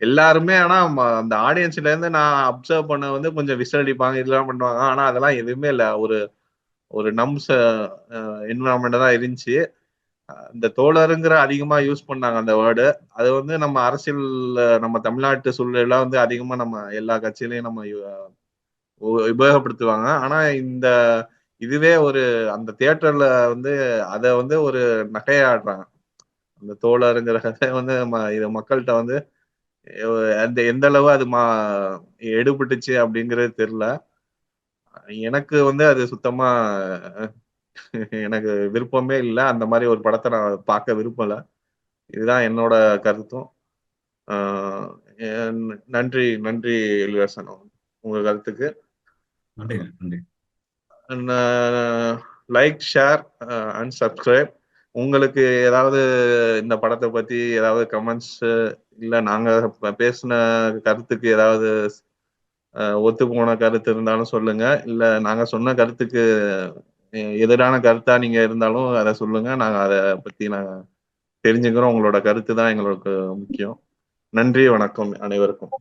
எல்லாருமே, ஆனா அந்த ஆடியன்ஸ்ல இருந்து நான் அப்சர்வ் பண்ண வந்து கொஞ்சம் விசில் அடிப்பாங்க, இதெல்லாம் பண்ணுவாங்க. ஆனா அதெல்லாம் எதுவுமே இல்ல. ஒரு ஒரு நம்ஸ் என்விரான்மெண்ட் தான் இருந்துச்சு. இந்த தோழருங்கிற அதிகமா யூஸ் பண்ணாங்க அந்த வேர்டு. அது வந்து நம்ம அரசியல், நம்ம தமிழ்நாட்டு சூழ்நிலையில வந்து அதிகமா நம்ம எல்லா கட்சியிலையும் நம்ம உபயோகப்படுத்துவாங்க. ஆனா இந்த இதுவே ஒரு அந்த தியேட்டர்ல வந்து அத வந்து ஒரு நகையாடுறாங்க. அந்த தோழருங்கிறத வந்து இது மக்கள்கிட்ட வந்து அந்த எந்த அளவு அது எடுபட்டுச்சு அப்படிங்கிறது தெரியல. எனக்கு வந்து அது சுத்தமா எனக்கு விருப்பமே இல்ல. அந்த மாதிரி ஒரு படத்தை நான் பார்க்க விருப்பம் இல்ல. இதுதான் என்னோட கருத்தும். ஆஹ் நன்றி நன்றி எலியாசன், உங்க கருத்துக்கு. நன்றி, நன்றி. Like, share and subscribe. உங்களுக்கு ஏதாவது இந்த படத்தை பத்தி ஏதாவது கமெண்ட்ஸ், இல்ல நாங்க பேசின கருத்துக்கு ஏதாவது ஒத்து போன கருத்து இருந்தாலும் சொல்லுங்க. இல்ல நாங்க சொன்ன கருத்துக்கு எதிரான கருத்தா நீங்க இருந்தாலும் அதை சொல்லுங்க. நாங்க அதை பத்தி நாங்க தெரிஞ்சுக்கிறோம். உங்களோட கருத்து தான் எங்களுக்கு முக்கியம். நன்றி, வணக்கம் அனைவருக்கும்.